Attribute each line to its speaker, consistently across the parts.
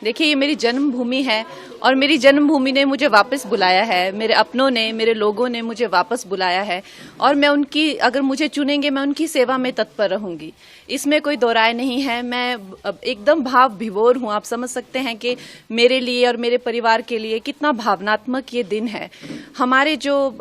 Speaker 1: देखिए, ये मेरी जन्मभूमि है और मेरी जन्मभूमि ने मुझे वापस बुलाया है। मेरे अपनों ने, मेरे लोगों ने मुझे वापस बुलाया है और मैं उनकी, अगर मुझे चुनेंगे, मैं उनकी सेवा में तत्पर रहूंगी। इसमें कोई दो राय नहीं है। मैं एकदम भाव विभोर हूँ। आप समझ सकते हैं कि मेरे लिए और मेरे परिवार के लिए कितना भावनात्मक ये दिन है। हमारे जो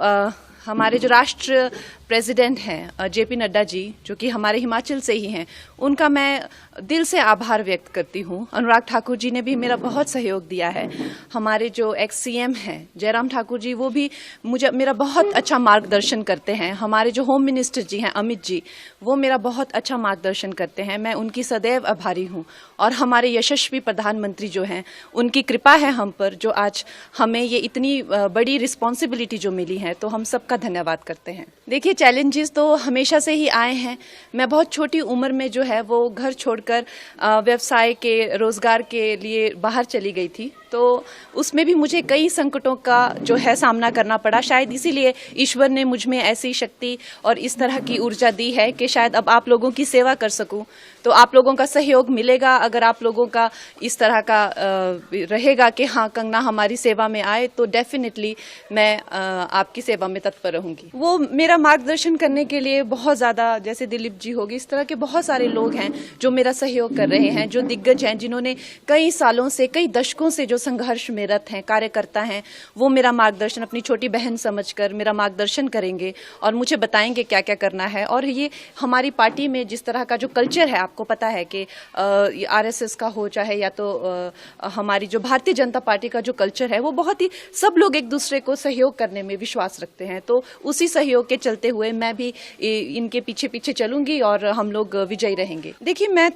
Speaker 1: राष्ट्र प्रेसिडेंट हैं जेपी नड्डा जी, जो कि हमारे हिमाचल से ही हैं, उनका मैं दिल से आभार व्यक्त करती हूँ। अनुराग ठाकुर जी ने भी मेरा बहुत सहयोग दिया है। हमारे जो एक्स सीएम हैं जयराम ठाकुर जी, वो भी मेरा बहुत अच्छा मार्गदर्शन करते हैं। हमारे जो होम मिनिस्टर जी हैं अमित जी, वो मेरा बहुत अच्छा मार्गदर्शन करते हैं। मैं उनकी सदैव आभारी हूँ। और हमारे यशस्वी प्रधानमंत्री जो हैं, उनकी कृपा है हम पर, जो आज हमें ये इतनी बड़ी रिस्पॉन्सिबिलिटी जो मिली है, तो हम सबका धन्यवाद करते हैं। देखिए, चैलेंजेस तो हमेशा से ही आए हैं। मैं बहुत छोटी उम्र में जो है वो घर छोड़कर व्यवसाय के, रोजगार के लिए बाहर चली गई थी। तो उसमें भी मुझे कई संकटों का जो है सामना करना पड़ा। शायद इसीलिए ईश्वर ने मुझ में ऐसी शक्ति और इस तरह की ऊर्जा दी है कि शायद अब आप लोगों की सेवा कर सकूं। तो आप लोगों का सहयोग मिलेगा। अगर आप लोगों का इस तरह का रहेगा कि हाँ, कंगना हमारी सेवा में आए, तो डेफिनेटली मैं आपकी सेवा में तत्पर रहूंगी। वो मेरा मार्गदर्शन करने के लिए बहुत ज़्यादा, जैसे दिलीप जी होगी, इस तरह के बहुत सारे लोग हैं जो मेरा सहयोग कर रहे हैं, जो दिग्गज हैं, जिन्होंने कई सालों से, कई दशकों से जो संघर्ष में रत हैं, कार्यकर्ता हैं, वो मेरा मार्गदर्शन अपनी छोटी बहन समझकर मेरा मार्गदर्शन करेंगे और मुझे बताएंगे क्या क्या करना है। और ये हमारी पार्टी में जिस तरह का जो कल्चर है, आपको पता है कि आरएसएस का हो चाहे या तो हमारी जो भारतीय जनता पार्टी का जो कल्चर है, वो बहुत ही, सब लोग एक दूसरे को सहयोग करने में विश्वास रखते हैं। तो उसी सहयोग के चलते हुए मैं भी इनके पीछे पीछे चलूंगी और हम लोग विजयी रहेंगे। देखिए, मैं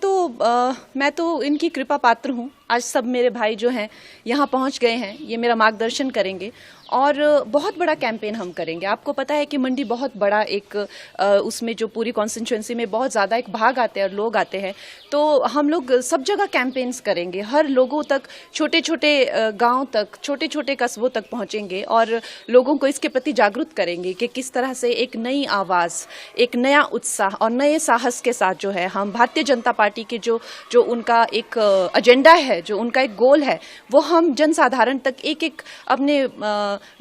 Speaker 1: तो इनकी कृपा पात्र हूँ। आज सब मेरे भाई जो हैं यहाँ पहुँच गए हैं, ये मेरा मार्गदर्शन करेंगे और बहुत बड़ा कैंपेन हम करेंगे। आपको पता है कि मंडी बहुत बड़ा एक उसमें जो पूरी कॉन्स्टिट्यूएंसी में बहुत ज़्यादा एक भाग आते हैं और लोग आते हैं। तो हम लोग सब जगह कैंपेन्स करेंगे, हर लोगों तक, छोटे छोटे गांव तक, छोटे छोटे कस्बों तक पहुंचेंगे और लोगों को इसके प्रति जागरूक करेंगे कि किस तरह से एक नई आवाज़, एक नया उत्साह और नए साहस के साथ जो है हम भारतीय जनता पार्टी के जो उनका एक एजेंडा है, जो उनका एक गोल है, वो हम जनसाधारण तक, एक एक अपने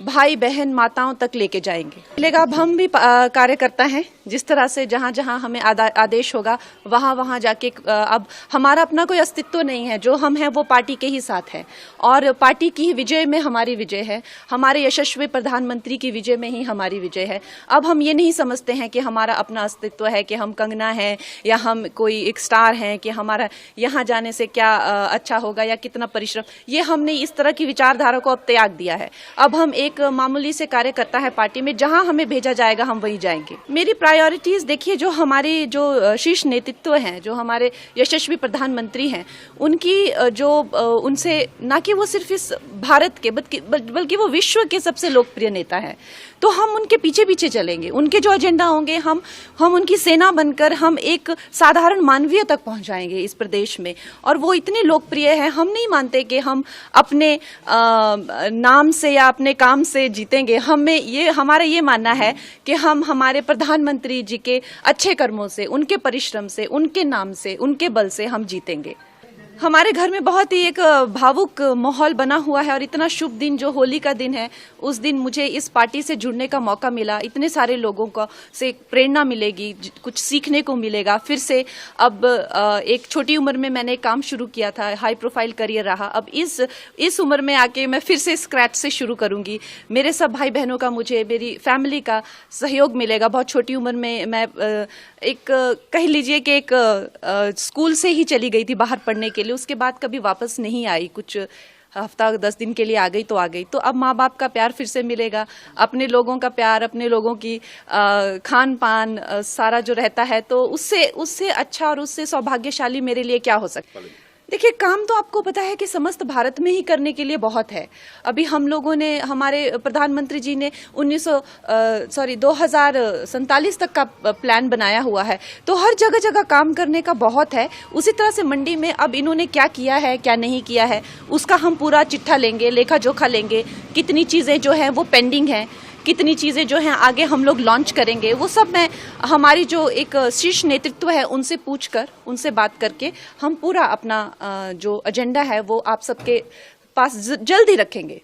Speaker 1: भाई बहन माताओं तक लेके जाएंगे। मिलेगा, अब हम भी कार्यकर्ता हैं। जिस तरह से जहाँ जहाँ हमें आदेश होगा, वहाँ वहाँ जाके, अब हमारा अपना कोई अस्तित्व नहीं है। जो हम हैं वो पार्टी के ही साथ है और पार्टी की विजय में हमारी विजय है। हमारे यशस्वी प्रधानमंत्री की विजय में ही हमारी विजय है। अब हम ये नहीं समझते हैं कि हमारा अपना अस्तित्व है, कि हम कंगना है या हम कोई एक स्टार हैं, कि हमारा यहाँ जाने से क्या अच्छा होगा या कितना परिश्रम। ये हमने इस तरह की विचारधारा को अब त्याग दिया है। अब हम एक मामूली से कार्यकर्ता है पार्टी में, जहां हमें भेजा जाएगा हम वहीं जाएंगे। मेरी प्रायोरिटीज देखिए, जो हमारे जो शीर्ष नेतृत्व हैं, जो हमारे यशस्वी प्रधानमंत्री हैं, उनकी उनसे ना कि वो सिर्फ इस भारत के बल्कि वो विश्व के सबसे लोकप्रिय नेता हैं। तो हम उनके पीछे पीछे चलेंगे। उनके जो एजेंडा होंगे, हम उनकी सेना बनकर हम एक साधारण मानवीय तक पहुंचाएंगे इस प्रदेश में। और वो इतने लोकप्रिय है, हम नहीं मानते कि हम अपने नाम से या अपने काम से जीतेंगे। हमारा ये मानना है कि हम हमारे प्रधानमंत्री जी के अच्छे कर्मों से, उनके परिश्रम से, उनके नाम से, उनके बल से हम जीतेंगे। हमारे घर में बहुत ही एक भावुक माहौल बना हुआ है और इतना शुभ दिन जो होली का दिन है, उस दिन मुझे इस पार्टी से जुड़ने का मौका मिला। इतने सारे लोगों को से प्रेरणा मिलेगी, कुछ सीखने को मिलेगा। फिर से अब एक छोटी उम्र में मैंने एक काम शुरू किया था, हाई प्रोफाइल करियर रहा। अब इस उम्र में आके मैं फिर से स्क्रैच से शुरू करूंगी। मेरे सब भाई बहनों का, मुझे मेरी फैमिली का सहयोग मिलेगा। बहुत छोटी उम्र में मैं एक कह लीजिए कि एक स्कूल से ही चली गई थी बाहर पढ़ने के लिए। उसके बाद कभी वापस नहीं आई। कुछ हफ्ता 10 दिन के लिए आ गई तो आ गई। तो अब माँ बाप का प्यार फिर से मिलेगा, अपने लोगों का प्यार, अपने लोगों की खान पान सारा जो रहता है, तो उससे अच्छा और उससे सौभाग्यशाली मेरे लिए क्या हो सकता है। देखिए, काम तो आपको पता है कि समस्त भारत में ही करने के लिए बहुत है। अभी हम लोगों ने, हमारे प्रधानमंत्री जी ने 2047 तक का प्लान बनाया हुआ है। तो हर जगह जगह काम करने का बहुत है। उसी तरह से मंडी में अब इन्होंने क्या किया है, क्या नहीं किया है, उसका हम पूरा चिट्ठा लेंगे, लेखा जोखा लेंगे। कितनी चीज़ें जो हैं वो पेंडिंग हैं, कितनी चीज़ें जो हैं आगे हम लोग लॉन्च करेंगे, वो सब मैं हमारी जो एक शीर्ष नेतृत्व है उनसे पूछकर, उनसे बात करके हम पूरा अपना जो एजेंडा है वो आप सबके पास जल्द ही रखेंगे।